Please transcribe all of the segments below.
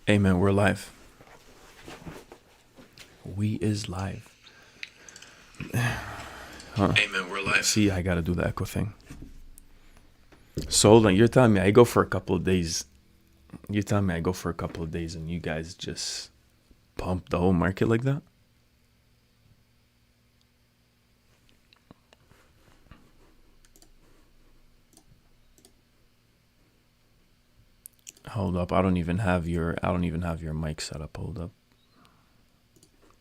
Hey man, we're live. We is live. Huh. Hey man, we're live. See, I gotta do the echo thing. So hold on, you're telling me I go for a couple of days. You're telling me I go for a couple of days and you guys just pump the whole market like that? Hold up, I don't even have your mic set up. Hold up.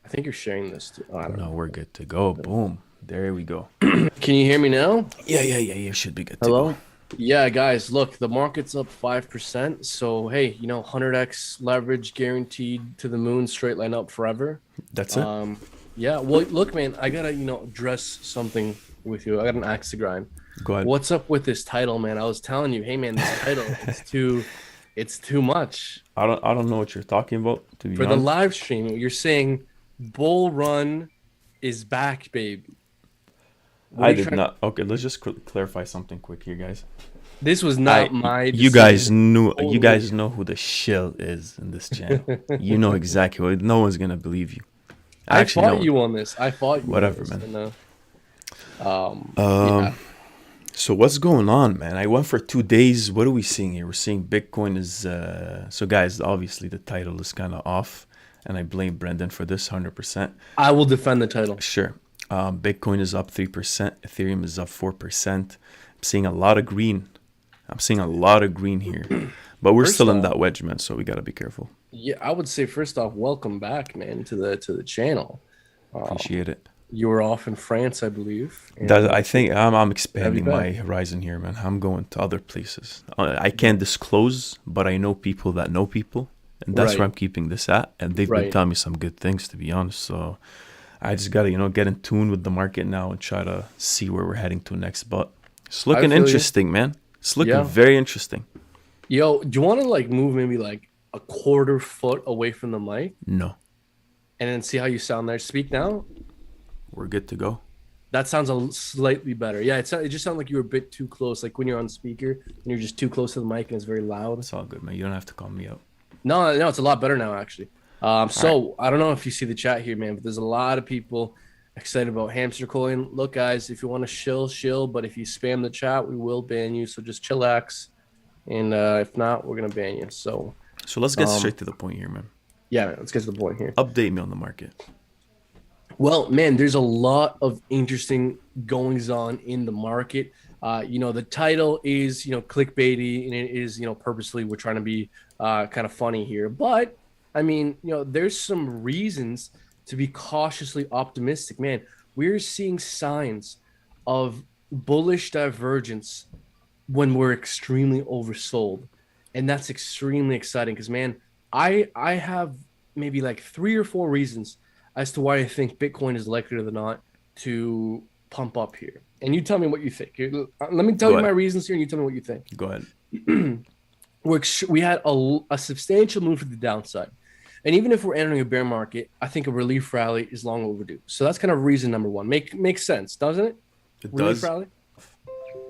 I think you're sharing this too. Oh, I don't No, know. we're good to go. Boom. There we go. Can you hear me now? Yeah. You should be good to go. Hello? Yeah, guys, look, the market's up 5%. So, hey, 100x leverage guaranteed to the moon, straight line up forever. That's it? Um, yeah, well, look, man, I gotta, address something with you. I got an axe to grind. Go ahead. What's up with this title, man? I was telling you, hey, man, this title, it's too much. I don't know what you're talking about, to be For the honest. live stream, you're saying bull run is back, baby. What are I you did trying? not. Okay, let's just clarify something quick here, guys. This was not my You guys decision. knew. You Totally. guys know who the shill is in this channel. You know exactly what. No one's gonna believe you. I Actually, no fought one. you on this. I fought you on Whatever, this. man. And, Um. yeah. So what's going on, man? I went for 2 days. What are we seeing here? We're seeing Bitcoin is. So guys, obviously the title is kind of off, and I blame Brendan for this 100%. I will defend the title. Sure. Bitcoin is up 3%. Ethereum is up 4%. I'm seeing a lot of green. I'm seeing a lot of green here, but we're First still in off, that wedge, man. So we gotta be careful. yeah, I would say first off, welcome back, man, to the channel. Appreciate it. You were off in France, I believe, and That I think I'm have you expanding back? my horizon here, man. I'm going to other places. I can't disclose, but I know people that know people, and that's where Right, I'm keeping this at. And they've been right. telling me some good things, to be honest. So I just gotta, get in tune with the market now and try to see where we're heading to next. But it's I looking feel you. interesting, man. It's looking Yeah. very interesting. Yo, do you want to like move maybe like a quarter foot away from the mic No, and then see how you sound there? Speak now. we're good to go. That sounds slightly better. Yeah, it just sounded like you were a bit too close, like when you're on speaker and you're just too close to the mic and it's very loud. It's all good, man. You don't have to call me out. No, no, it's a lot better now, actually. All right. So I don't know if you see the chat here, man, but there's a lot of people excited about hamster coin. Look, guys, if you want to shill, but if you spam the chat, we will ban you. So just chillax, and if not, we're gonna ban you. So, So let's get um, straight to the point here, man. yeah, man, let's get to the point here. Update me on the market. Well, man, there's a lot of interesting goings on in the market. The title is, clickbaity, and it is, purposely we're trying to be kind of funny here. But I mean, there's some reasons to be cautiously optimistic. Man, we're seeing signs of bullish divergence when we're extremely oversold, and that's extremely exciting because, man, I have maybe like 3 or 4 reasons as to why I think Bitcoin is likely than not to pump up here. And you tell me what you think. Let me tell Go you my ahead. reasons here, and you tell me what you think. Go ahead. We had a substantial move to the downside. And even if we're entering a bear market, I think a relief rally is long overdue. So that's kind of reason number one. Makes sense, doesn't it? It Relief does. rally?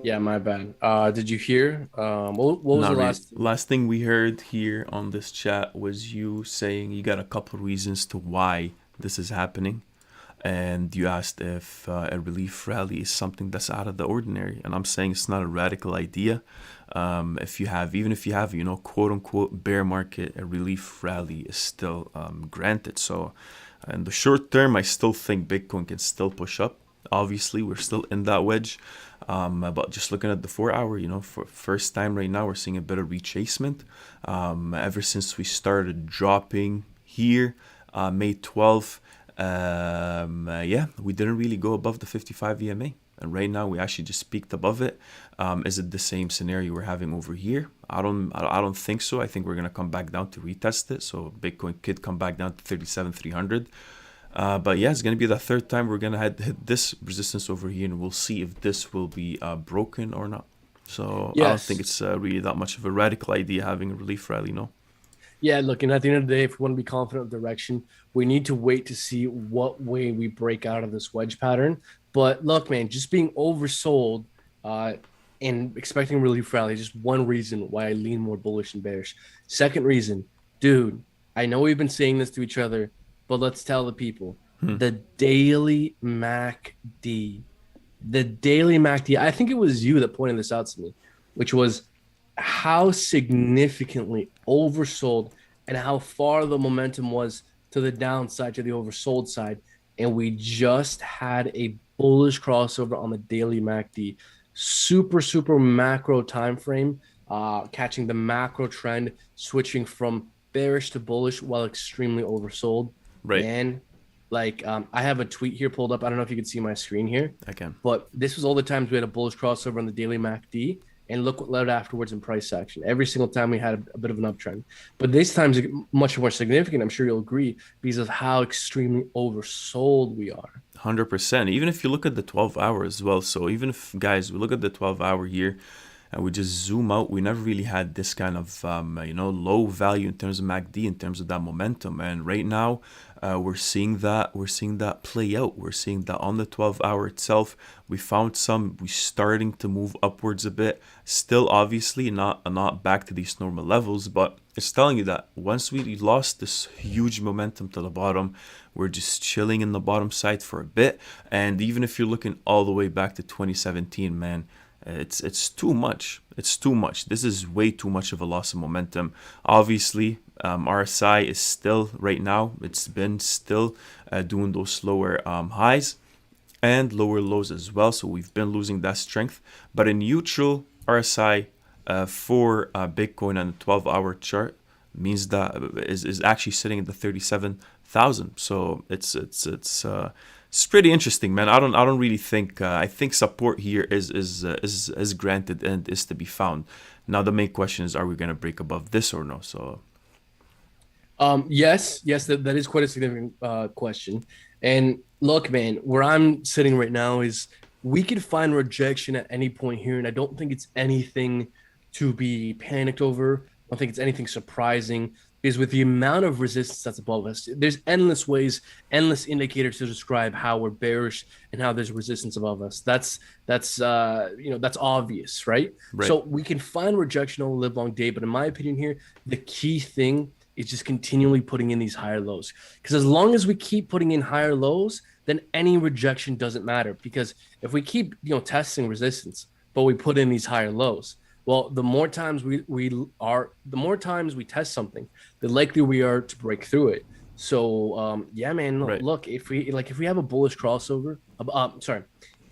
Yeah, my bad. Did you hear? What was the Not really. last? Last thing we heard here on this chat was you saying you got a couple reasons to why this is happening. And you asked if a relief rally is something that's out of the ordinary. And I'm saying it's not a radical idea. Even if you have, quote unquote bear market, a relief rally is still granted. So in the short term, I still think Bitcoin can still push up. Obviously, we're still in that wedge. But just looking at the 4 hour, for first time right now, we're seeing a bit of retracement. Ever since we started dropping here, May 12th, yeah, we didn't really go above the 55 EMA. And right now, we actually just peaked above it. Is it the same scenario we're having over here? I don't think so. I think we're gonna come back down to retest it. So Bitcoin could come back down to 37,300. But yeah, it's going to be the third time we're going to hit this resistance over here, and we'll see if this will be broken or not. So I don't think Yes. it's really that much of a radical idea having a relief rally, no. Yeah, look, and at the end of the day, if we want to be confident of direction, we need to wait to see what way we break out of this wedge pattern. But look, man, just being oversold uh, and expecting relief rally is just one reason why I lean more bullish and bearish. Second reason, dude, I know we've been saying this to each other, but let's tell the people Hmm. the daily MACD. The daily MACD, I think it was you that pointed this out to me, which was how significantly oversold and how far the momentum was to the downside, to the oversold side. And we just had a bullish crossover on the daily MACD. Super, super macro time frame, catching the macro trend, switching from bearish to bullish while extremely oversold. Right. Man, like I have a tweet here pulled up. I don't know if you can see my screen here, I can. but this was all the times we had a bullish crossover on the daily MACD. And look what led afterwards in price action. Every single time we had a bit of an uptrend. But this time's much more significant, I'm sure you'll agree, because of how extremely oversold we are. 100%. Even if you look at the 12 hour as well. So even if, guys, we look at the 12-hour here and we just zoom out, we never really had this kind of, low value in terms of MACD, in terms of that momentum. And right now, we're seeing that play out. We're seeing that on the 12-hour itself, we're starting to move upwards a bit. Still, obviously, not back to these normal levels, but it's telling you that once we lost this huge momentum to the bottom, we're just chilling in the bottom side for a bit. And even if you're looking all the way back to 2017, man, it's too much. It's too much. This is way too much of a loss of momentum. Obviously, RSI is still right now. It's been still doing those slower highs and lower lows as well. So we've been losing that strength. But in neutral, RSI for Bitcoin on the 12-hour chart means that is actually sitting at the 37,000. So it's pretty interesting, man. I don't really think I think support here is granted and is to be found. Now the main question is, are we gonna break above this or no? So Yes, that is quite a significant question. And look, man, where I'm sitting right now is we could find rejection at any point here, and I don't think it's anything to be panicked over. I don't think it's anything surprising because with the amount of resistance that's above us, there's endless ways, endless indicators to describe how we're bearish and how there's resistance above us. That's obvious, right? right, So we can find rejection all live long day, but in my opinion here, the key thing is just continually putting in these higher lows. Because as long as we keep putting in higher lows, then any rejection doesn't matter. Because if we keep, testing resistance, but we put in these higher lows, well, the more times the more times we test something, the likelier we are to break through it. So, yeah, man, right. look, if we have a bullish crossover, sorry,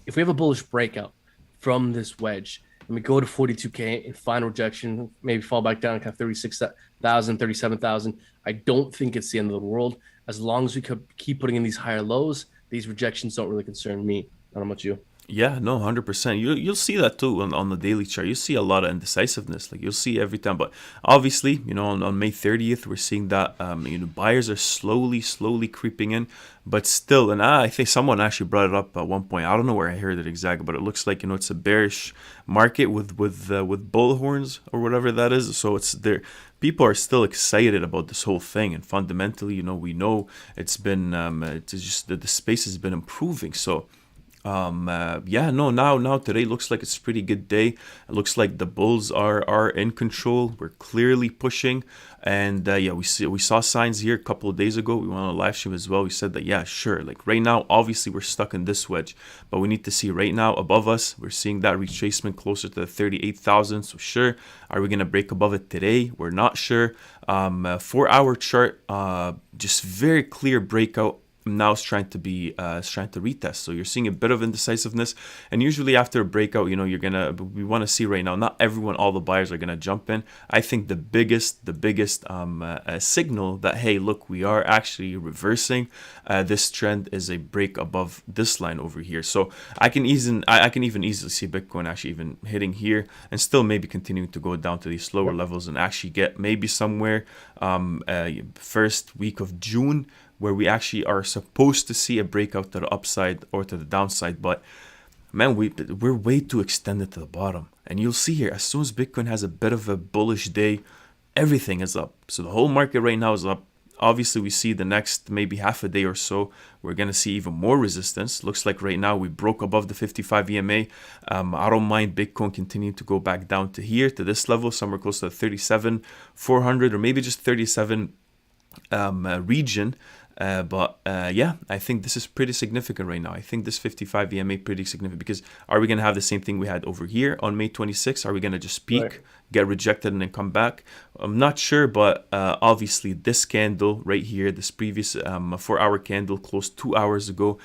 if we have a bullish breakout from this wedge and we go to 42K and find rejection, maybe fall back down to kind of 36,000, 37,000, I don't think it's the end of the world. As long as we keep putting in these higher lows, these rejections don't really concern me. I don't know about you. Yeah, no, 100%. You'll see that too on the daily chart. You see a lot of indecisiveness. Like you'll see every time. But obviously, on May 30th, we're seeing that buyers are slowly creeping in. But still, and I think someone actually brought it up at one point. I don't know where I heard it exactly, but it looks like it's a bearish market with bull horns or whatever that is. So it's there. People are still excited about this whole thing, and fundamentally, we know it's been it's just that the space has been improving. So. Yeah, no, now today looks like it's a pretty good day. It looks like the bulls are in control. We're clearly pushing, and yeah, we saw signs here a couple of days ago. We went on a live stream as well. We said that, yeah, sure, like right now, obviously we're stuck in this wedge, but we need to see right now above us. We're seeing that retracement closer to the 38,000. So sure, are we gonna break above it today? We're not sure. 4-hour chart, just very clear breakout. Now it's trying to retest. So you're seeing a bit of indecisiveness, and usually after a breakout, we want to see right now. Not all the buyers are gonna jump in. I think the biggest signal that, hey, look, we are actually reversing this trend is a break above this line over here. So I can even easily see Bitcoin actually even hitting here and still maybe continuing to go down to these lower levels and actually get maybe somewhere first week of June, where we actually are supposed to see a breakout to the upside or to the downside. But man, we're way too extended to the bottom. And you'll see here, as soon as Bitcoin has a bit of a bullish day, everything is up. So the whole market right now is up. Obviously, we see the next maybe half a day or so, we're going to see even more resistance. Looks like right now we broke above the 55 EMA. I don't mind Bitcoin continuing to go back down to here, to this level, somewhere close to 37,400 or maybe just 37. region. Yeah, I think this is pretty significant right now. I think this 55 EMA pretty significant, because are we going to have the same thing we had over here on May 26th? Are we going to just peak, Right. get rejected, and then come back? I'm not sure, but obviously this candle right here, this previous 4-hour candle closed 2 hours ago,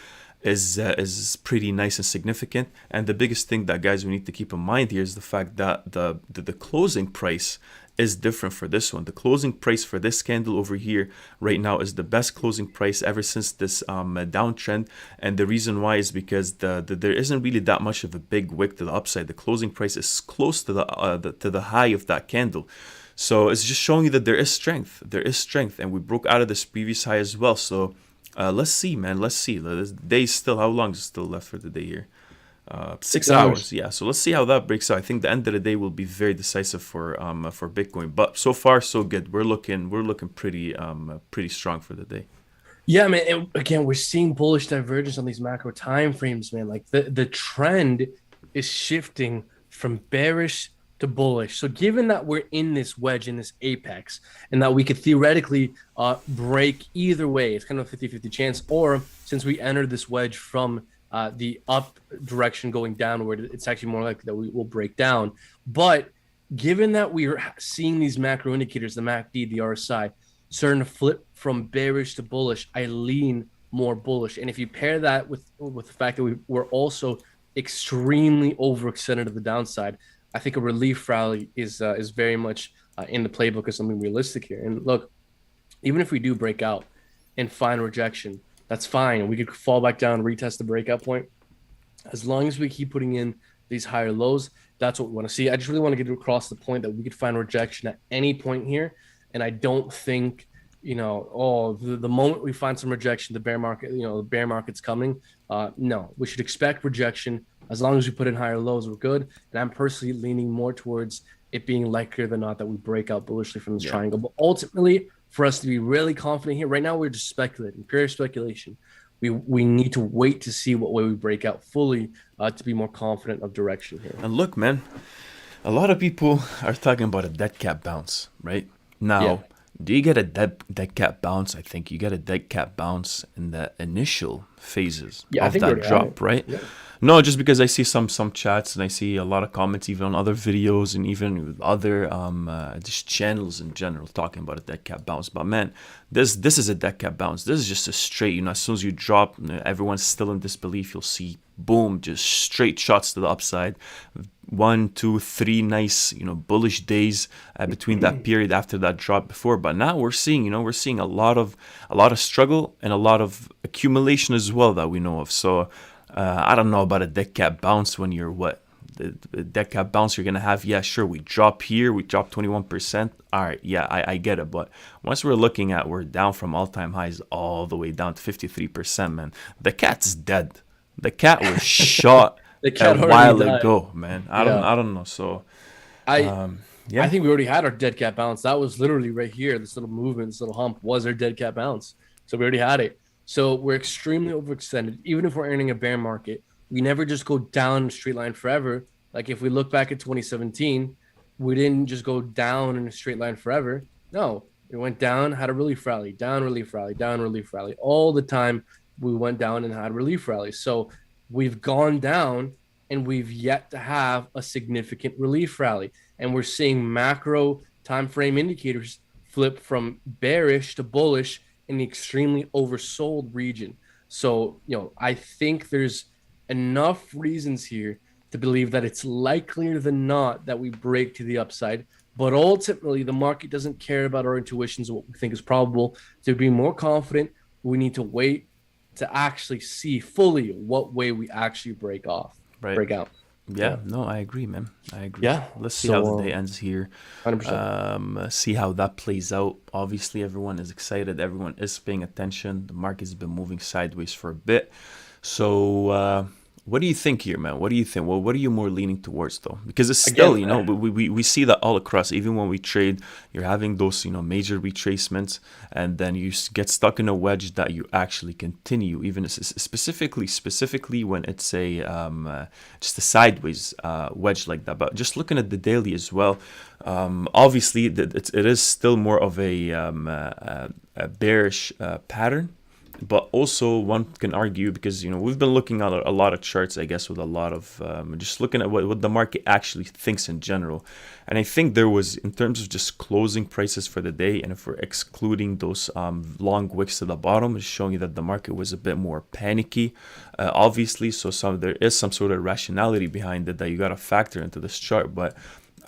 is pretty nice and significant. And the biggest thing that, guys, we need to keep in mind here is the fact that the closing price is different for this one. The closing price for this candle over here right now is the best closing price ever since this downtrend. And the reason why is because there isn't really that much of a big wick to the upside. The closing price is close to the high of that candle. So it's just showing you that there is strength. There is strength, and we broke out of this previous high as well. So let's see, man. Let's see. This day's still, how long is still left for the day here? 6 hours. Yeah, so let's see how that breaks out. I think the end of the day will be very decisive for Bitcoin. But so far so good. We're looking pretty strong for the day. Yeah, man. And again, we're seeing bullish divergence on these macro time frames, man. Like the trend is shifting from bearish to bullish. So given that we're in this wedge, in this apex, and that we could theoretically break either way, it's kind of a 50-50 chance, or since we entered this wedge from the up direction going downward, it's actually more likely that we will break down. But given that we are seeing these macro indicators, the MACD, the RSI, starting to flip from bearish to bullish, I lean more bullish. And if you pair that with the fact that we're also extremely overextended to the downside, I think a relief rally is very much in the playbook of something realistic here. And look, even if we do break out and find rejection, that's fine. We could fall back down, retest the breakout point. As long as we keep putting in these higher lows, that's what we want to see. I just really want to get across the point that we could find rejection at any point here. And I don't think, the moment we find some rejection, the bear market's coming. No, we should expect rejection. As long as we put in higher lows, we're good. And I'm personally leaning more towards it being likelier than not that we break out bullishly from this triangle. But ultimately, for us to be really confident here, right now we're just speculating, pure speculation. We need to wait to see what way we break out fully to be more confident of direction here. And look, man, a lot of people are talking about a dead cat bounce, right? Now, do you get a dead cat bounce? I think you get a dead cat bounce in the initial phases of that drop, right? Yeah. No, just because I see some chats and I see a lot of comments even on other videos and even other just channels in general talking about a dead cat bounce. But man, this is a dead cat bounce. This is just a straight, as soon as you drop, everyone's still in disbelief. You'll see, boom, just straight shots to the upside. 1, 2, 3 nice, bullish days between that period after that drop before. But now we're seeing a lot of struggle and a lot of accumulation as well that we know of. So I don't know about a dead cat bounce when you're the dead cat bounce you're gonna have. Yeah, sure, we drop here, we drop 21%. All right, yeah, I get it. But once we're down from all-time highs all the way down to 53%, man. The cat's dead. The cat was shot a while ago, man. I don't know. So I think we already had our dead cat bounce. That was literally right here. This little movement, this little hump was our dead cat bounce. So we already had it. So we're extremely overextended. Even if we're entering a bear market, we never just go down in a straight line forever. Like if we look back at 2017, we didn't just go down in a straight line forever. No, we went down, had a relief rally, down relief rally, down relief rally. All the time we went down and had relief rallies. So we've gone down and we've yet to have a significant relief rally. And we're seeing macro time frame indicators flip from bearish to bullish in the extremely oversold region. So, I think there's enough reasons here to believe that it's likelier than not that we break to the upside. But ultimately, the market doesn't care about our intuitions, what we think is probable. To be more confident, we need to wait to actually see fully what way we actually break out. Yeah, no, I agree, man. I agree. Yeah. Let's see how the day ends here. 100%. See how that plays out. Obviously, everyone is excited. Everyone is paying attention. The market's been moving sideways for a bit. So What do you think here, man? What do you think? Well, what are you more leaning towards, though? Because it's still, Again, you know, we see that all across. Even when we trade, you're having those, you know, major retracements, and then you get stuck in a wedge that you actually continue, even specifically when it's a just a sideways wedge like that. But just looking at the daily as well, obviously it is still more of a bearish pattern. But also, one can argue, because you know we've been looking at a lot of charts, I guess, with a lot of just looking at what the market actually thinks in general. And I think there was, in terms of just closing prices for the day, and if we're excluding those long wicks to the bottom, it's showing you that the market was a bit more panicky, obviously. So there is some sort of rationality behind it that you got to factor into this chart. But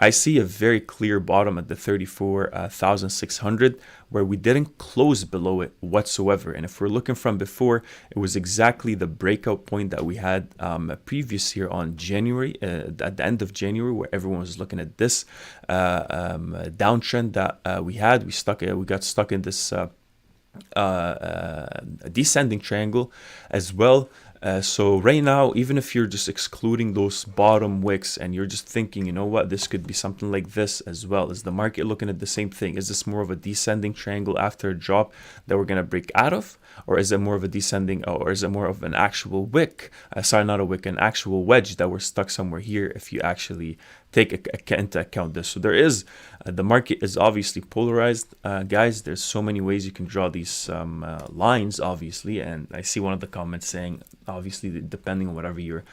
I see a very clear bottom at the 34,600 where we didn't close below it whatsoever. And if we're looking from before, it was exactly the breakout point that we had previous year on January, at the end of January, where everyone was looking at this downtrend that we had. We got stuck in this descending triangle as well. So right now, even if you're just excluding those bottom wicks and you're just thinking, you know what, this could be something like this as well. Is the market looking at the same thing? Is this more of a descending triangle after a drop that we're going to break out of? Or is it more of a descending, or is it more of an actual wick? Sorry, not a wick, an actual wedge that we're stuck somewhere here if you actually take into account this. So there is, the market is obviously polarized, guys. There's so many ways you can draw these lines, obviously. And I see one of the comments saying, obviously, depending on whatever your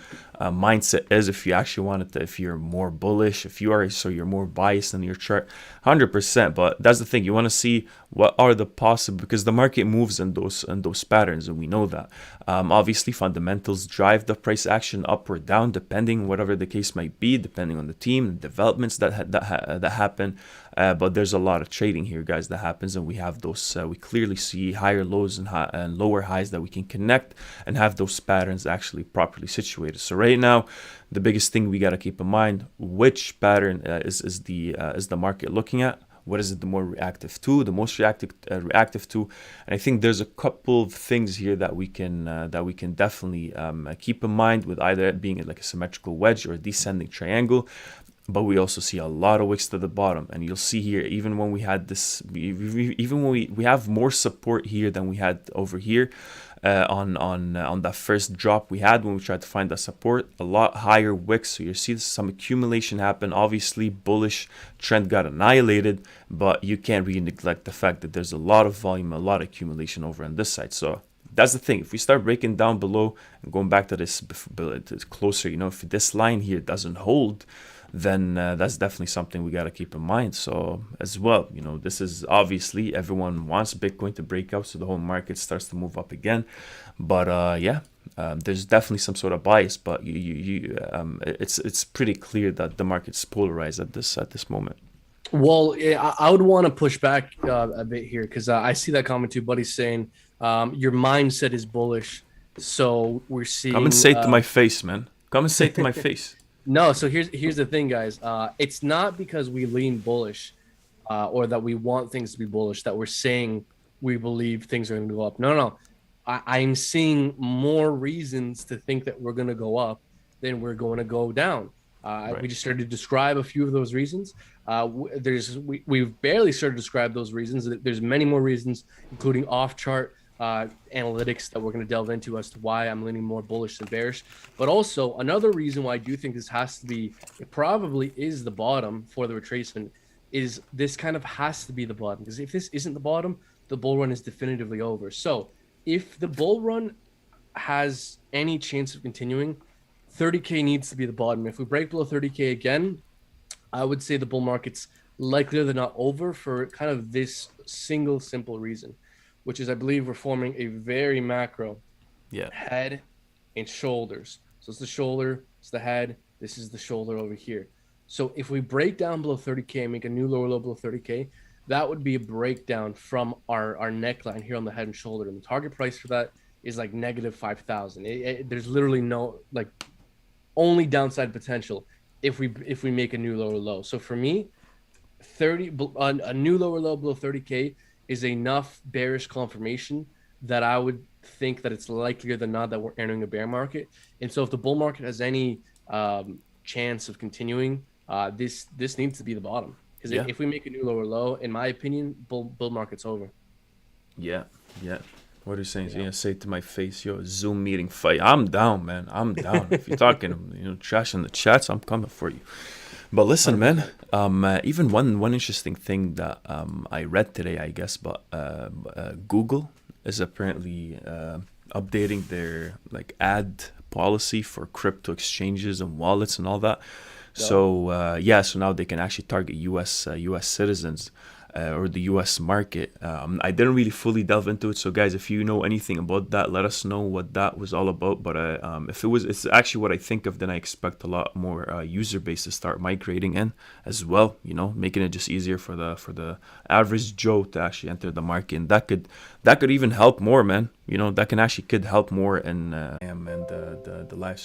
mindset is, if you actually want it to, if you're more bullish, if you are, so you're more biased in your chart, 100%. But that's the thing, you want to see what are the possible, because the market moves in those patterns, and we know that. Obviously, fundamentals drive the price action up or down, depending, whatever the case might be, depending on the team, the developments that happen. But there's a lot of trading here, guys, that happens, and we have those. We clearly see higher lows and lower highs that we can connect and have those patterns actually properly situated. So right now, the biggest thing we got to keep in mind: which pattern is the market looking at? What is it the more reactive to, the most reactive to? And I think there's a couple of things here that we can definitely keep in mind, with either it being like a symmetrical wedge or a descending triangle. But we also see a lot of wicks to the bottom, and you'll see here, even when we had this, even when we have more support here than we had over here, on that first drop we had when we tried to find that support, a lot higher wicks. So you see some accumulation happen. Obviously, bullish trend got annihilated, but you can't really neglect the fact that there's a lot of volume, a lot of accumulation over on this side. So that's the thing. If we start breaking down below and going back to this closer, you know, if this line here doesn't hold, then that's definitely something we got to keep in mind. So as well, you know, this is obviously, everyone wants Bitcoin to break out so the whole market starts to move up again. But there's definitely some sort of bias, but it's pretty clear that the market's polarized at this moment. Well, I would want to push back a bit here, because I see that comment too. Buddy's saying your mindset is bullish, so we're seeing. Come and say it to my face, man. Come and say it to my face. No, so here's the thing, guys. It's not because we lean bullish, or that we want things to be bullish, that we're saying we believe things are going to go up. No. I'm seeing more reasons to think that we're going to go up than we're going to go down. Right. We just started to describe a few of those reasons. We've barely started to describe those reasons. There's many more reasons, including off-chart analytics, that we're going to delve into as to why I'm leaning more bullish than bearish. But also, another reason why I do think this has to be, it probably is the bottom for the retracement, is this kind of has to be the bottom. Because if this isn't the bottom, the bull run is definitively over. So if the bull run has any chance of continuing, 30K needs to be the bottom. If we break below 30K again, I would say the bull market's likelier than not over, for kind of this single simple reason, which is I believe we're forming a very macro head and shoulders. So it's the shoulder, it's the head, this is the shoulder over here. So if we break down below 30K and make a new lower low below 30K, that would be a breakdown from our neckline here on the head and shoulder. And the target price for that is like negative 5,000. There's literally no, like, only downside potential if we make a new lower low. So for me, a new lower low below 30K is enough bearish confirmation that I would think that it's likelier than not that we're entering a bear market. And so if the bull market has any chance of continuing, this needs to be the bottom. Because Yeah. if we make a new lower low, in my opinion, bull market's over. Yeah. Yeah. What are you saying? Yeah. Say to my face, yo, Zoom meeting fight. I'm down, man. I'm down. If you're talking, trash in the chats, I'm coming for you. But listen, man. 100%. Even one interesting thing that I read today, I guess, but Google is apparently updating their like ad policy for crypto exchanges and wallets and all that. So so now they can actually target U.S. citizens or the U.S. market. I didn't really fully delve into it, so guys, if you know anything about that, let us know what that was all about. But if it's actually what I think of, then I expect a lot more user base to start migrating in as well. Making it just easier for the average Joe to actually enter the market, and that could even help more, man. That could help more in and the live